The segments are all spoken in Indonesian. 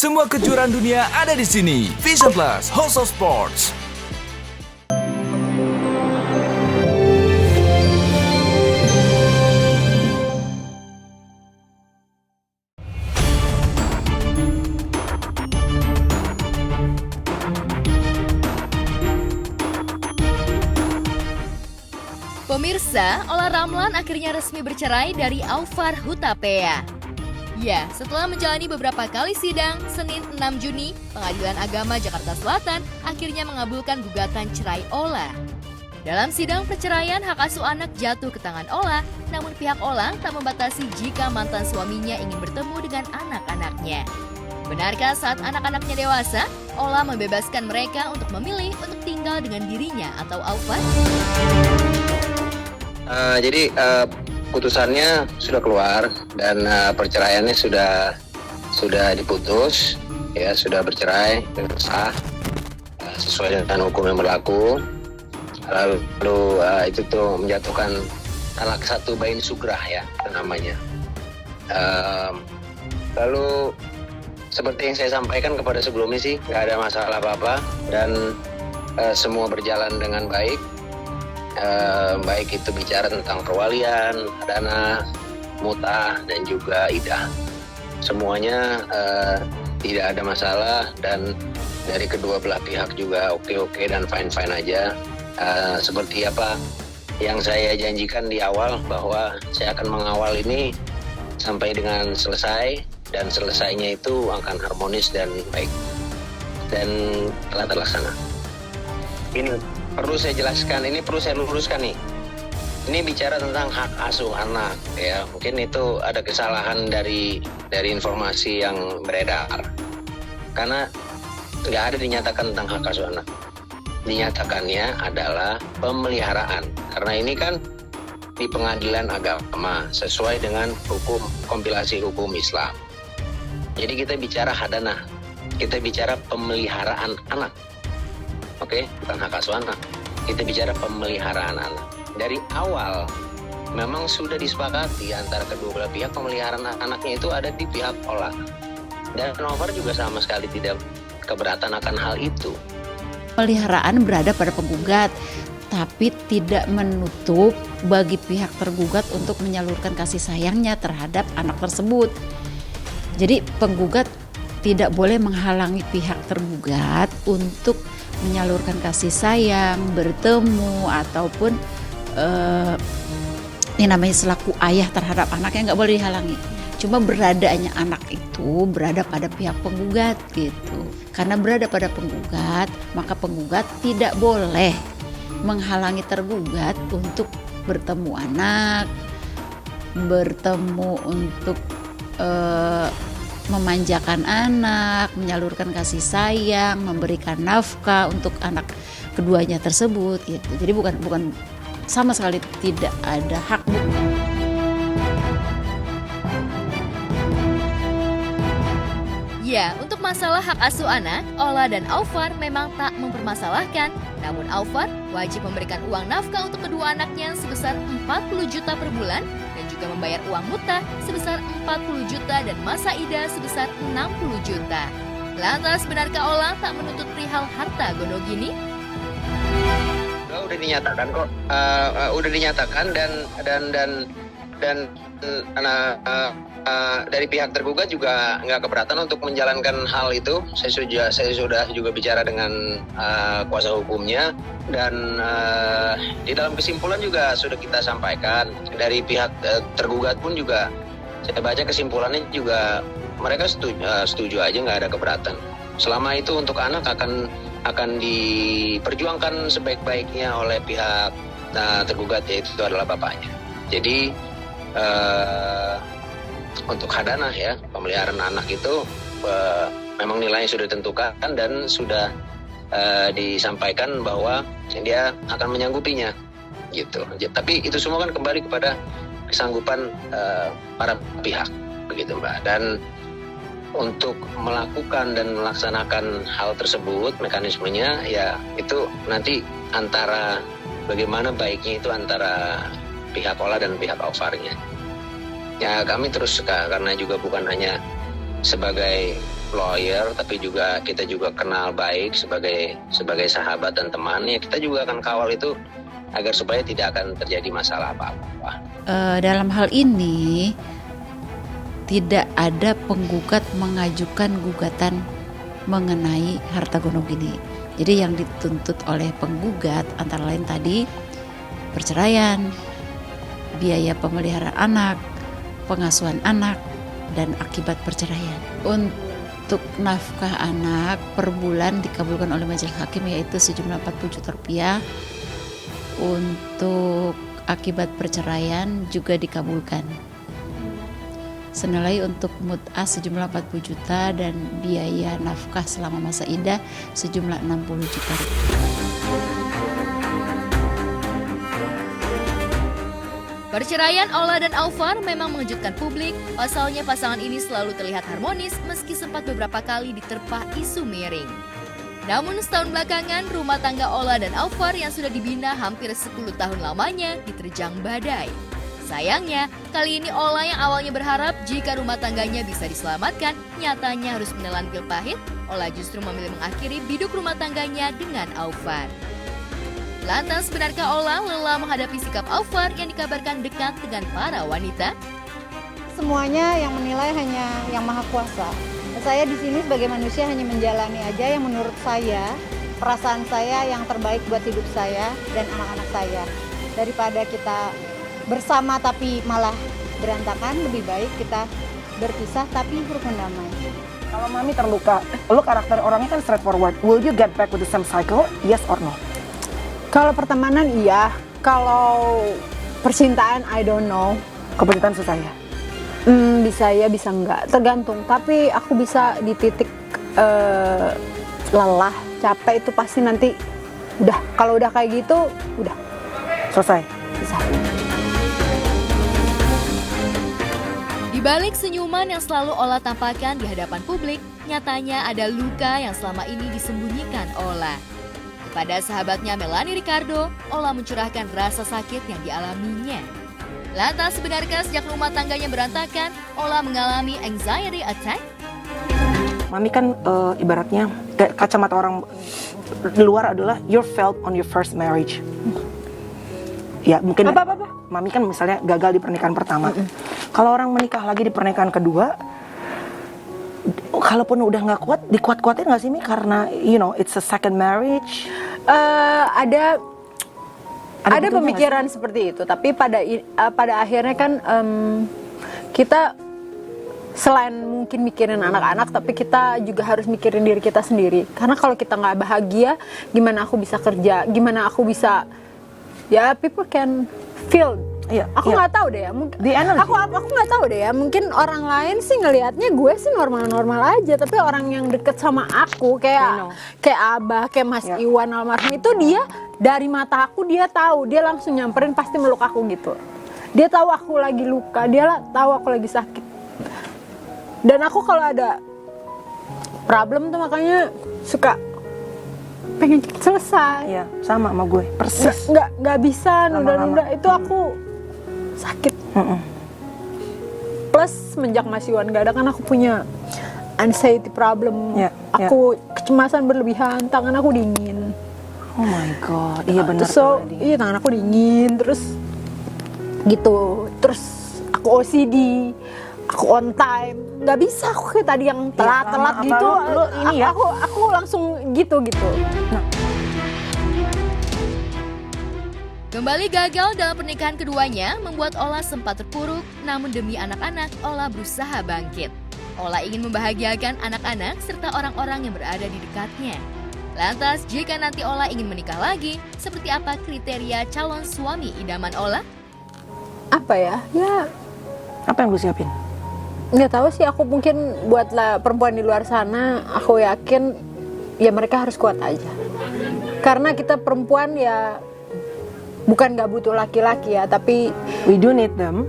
Semua kejuaraan dunia ada di sini. Vision Plus, House of Sports. Pemirsa, Ola Ramlan akhirnya resmi bercerai dari Aufar Hutapea. Ya, setelah menjalani beberapa kali sidang, Senin 6 Juni, Pengadilan Agama Jakarta Selatan akhirnya mengabulkan gugatan cerai Ola. Dalam sidang perceraian, hak asuh anak jatuh ke tangan Ola, namun pihak Ola tak membatasi jika mantan suaminya ingin bertemu dengan anak-anaknya. Benarkah saat anak-anaknya dewasa, Ola membebaskan mereka untuk memilih untuk tinggal dengan dirinya atau Aufar? Jadi putusannya sudah keluar dan perceraiannya sudah diputus, ya sudah bercerai sah sesuai dengan hukum yang berlaku. Lalu itu tuh menjatuhkan talak satu bain sugrah ya namanya. Lalu seperti yang saya sampaikan kepada sebelumnya sih nggak ada masalah apa-apa dan semua berjalan dengan baik. Baik itu bicara tentang perwalian, dana, mutah dan juga idah. Semuanya tidak ada masalah dan dari kedua belah pihak juga oke dan fine aja. Seperti apa yang saya janjikan di awal bahwa saya akan mengawal ini sampai dengan selesai dan selesainya itu akan harmonis dan baik dan telah terlaksana. Ini perlu saya jelaskan, ini perlu saya luruskan nih. Ini bicara tentang hak asuh anak ya. Mungkin itu ada kesalahan dari informasi yang beredar. Karena nggak ada dinyatakan tentang hak asuh anak. Dinyatakannya adalah pemeliharaan. Karena ini kan di pengadilan agama sesuai dengan hukum kompilasi hukum Islam. Jadi kita bicara hadanah. Kita bicara pemeliharaan anak. Oke, bukan hak asuh anak. Kita bicara pemeliharaan anak. Dari awal memang sudah disepakati antara kedua belah pihak pemeliharaan anaknya itu ada di pihak Ola. Dan Aufar juga sama sekali tidak keberatan akan hal itu. Pemeliharaan berada pada penggugat, tapi tidak menutup bagi pihak tergugat untuk menyalurkan kasih sayangnya terhadap anak tersebut. Jadi penggugat tidak boleh menghalangi pihak tergugat untuk menyalurkan kasih sayang, bertemu ataupun ini namanya selaku ayah terhadap anaknya nggak boleh dihalangi. Cuma beradanya anak itu berada pada pihak penggugat gitu. Karena berada pada penggugat, maka penggugat tidak boleh menghalangi tergugat untuk bertemu anak, bertemu untuk memanjakan anak, menyalurkan kasih sayang, memberikan nafkah untuk anak keduanya tersebut gitu. Jadi bukan sama sekali tidak ada hak. Ya, untuk masalah hak asuh anak, Ola dan Aufar memang tak mempermasalahkan. Namun Aufar wajib memberikan uang nafkah untuk kedua anaknya sebesar 40 juta per bulan dan juga membayar uang mutah sebesar 40 juta dan masa idah sebesar 60 juta. Lantas benarkah Ola tak menuntut perihal harta gonogini? Udah dinyatakan kok, udah dinyatakan dan dari pihak tergugat juga nggak keberatan untuk menjalankan hal itu. Saya sudah juga bicara dengan kuasa hukumnya dan di dalam kesimpulan juga sudah kita sampaikan. Dari pihak tergugat pun juga saya baca kesimpulannya juga mereka setuju aja, nggak ada keberatan. Selama itu untuk anak akan diperjuangkan sebaik-baiknya oleh pihak tergugat, yaitu adalah bapaknya. Jadi untuk hadanah ya, pemeliharaan anak itu memang nilainya sudah ditentukan dan sudah disampaikan bahwa dia akan menyanggupinya gitu. Tapi itu semua kan kembali kepada kesanggupan para pihak begitu Mbak. Dan untuk melakukan dan melaksanakan hal tersebut, mekanismenya ya itu nanti antara bagaimana baiknya itu antara pihak Ola dan pihak Aufarnya. Ya kami terus karena juga bukan hanya sebagai lawyer, tapi juga kita juga kenal baik sebagai sahabat dan teman. Ya kita juga akan kawal itu agar supaya tidak akan terjadi masalah apa-apa. Dalam hal ini tidak ada penggugat mengajukan gugatan mengenai harta gono gini. Jadi yang dituntut oleh penggugat antara lain tadi perceraian, biaya pemeliharaan anak, pengasuhan anak, dan akibat perceraian. Untuk nafkah anak per bulan dikabulkan oleh majelis hakim yaitu sejumlah 40 juta rupiah. Untuk akibat perceraian juga dikabulkan. Senilai untuk mut'ah sejumlah 40 juta dan biaya nafkah selama masa iddah sejumlah 60 juta rupiah. Perceraian Ola dan Aufar memang mengejutkan publik. Pasalnya pasangan ini selalu terlihat harmonis meski sempat beberapa kali diterpa isu miring. Namun setahun belakangan, rumah tangga Ola dan Aufar yang sudah dibina hampir 10 tahun lamanya diterjang badai. Sayangnya, kali ini Ola yang awalnya berharap jika rumah tangganya bisa diselamatkan, nyatanya harus menelan pil pahit. Ola justru memilih mengakhiri biduk rumah tangganya dengan Aufar. Lantas, benarkah Ola lelah menghadapi sikap Aufar yang dikabarkan dekat dengan para wanita? Semuanya yang menilai hanya Yang Maha Kuasa. Saya di sini sebagai manusia hanya menjalani aja yang menurut saya, perasaan saya yang terbaik buat hidup saya dan anak-anak saya. Daripada kita bersama tapi malah berantakan, lebih baik kita berpisah tapi rukun damai. Kalau Mami terluka, lo karakter orangnya kan straightforward. Will you get back with the same cycle? Yes or no? Kalau pertemanan iya, kalau percintaan I don't know. Kepercintaan susah ya? Bisa ya, bisa enggak, tergantung. Tapi aku bisa di titik lelah, capek itu pasti nanti udah. Kalau udah kayak gitu, udah Selesai. Di balik senyuman yang selalu Ola tampakkan di hadapan publik, nyatanya ada luka yang selama ini disembunyikan Ola. Kepada sahabatnya Melanie Ricardo, Ola mencurahkan rasa sakit yang dialaminya. Lantas, benarkah sejak rumah tangganya berantakan, Ola mengalami anxiety attack? Mami kan ibaratnya kayak kacamata orang di luar adalah you failed on your first marriage. Ya mungkin Mami kan misalnya gagal di pernikahan pertama. Kalau orang menikah lagi di pernikahan kedua, kalaupun udah nggak kuat, dikuat-kuatin nggak sih Mi? Karena you know it's a second marriage. Ada pemikiran seperti itu, tapi pada akhirnya kan kita selain mungkin mikirin anak-anak, tapi kita juga harus mikirin diri kita sendiri. Karena kalau kita nggak bahagia, gimana aku bisa kerja, gimana aku bisa, ya people can feel. Iya, aku nggak tahu deh ya, aku nggak tahu deh ya, mungkin orang lain sih ngelihatnya gue sih normal-normal aja, tapi orang yang deket sama aku kayak Abah, kayak Mas Iwan almarhum itu, dia dari mata aku dia tahu, dia langsung nyamperin pasti meluk aku gitu. Dia tahu aku lagi luka, dia tahu aku lagi sakit. Dan aku kalau ada problem tuh makanya suka pengen cepet selesai. Iya, sama gue, persis. Nggak bisa nunda-nunda, itu aku sakit. Plus semenjak Mas Iwan gak ada kan aku punya anxiety problem. Aku kecemasan berlebihan, tangan aku dingin. Oh my god, iya benar. Iya tangan aku dingin, terus gitu. Terus aku OCD, aku on time. Gak bisa aku kayak tadi yang telat-telat gitu. Aku langsung gitu. Nah. Kembali gagal dalam pernikahan keduanya membuat Ola sempat terpuruk, namun demi anak-anak, Ola berusaha bangkit. Ola ingin membahagiakan anak-anak serta orang-orang yang berada di dekatnya. Lantas, jika nanti Ola ingin menikah lagi, seperti apa kriteria calon suami idaman Ola? Apa ya? Apa yang lu siapin? Nggak tahu sih, aku mungkin buatlah perempuan di luar sana, aku yakin ya mereka harus kuat aja. Karena kita perempuan ya bukan nggak butuh laki-laki ya, tapi we do need them,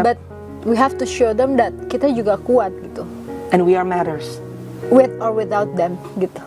but we have to show them that kita juga kuat gitu. And we are matters. With or without them gitu.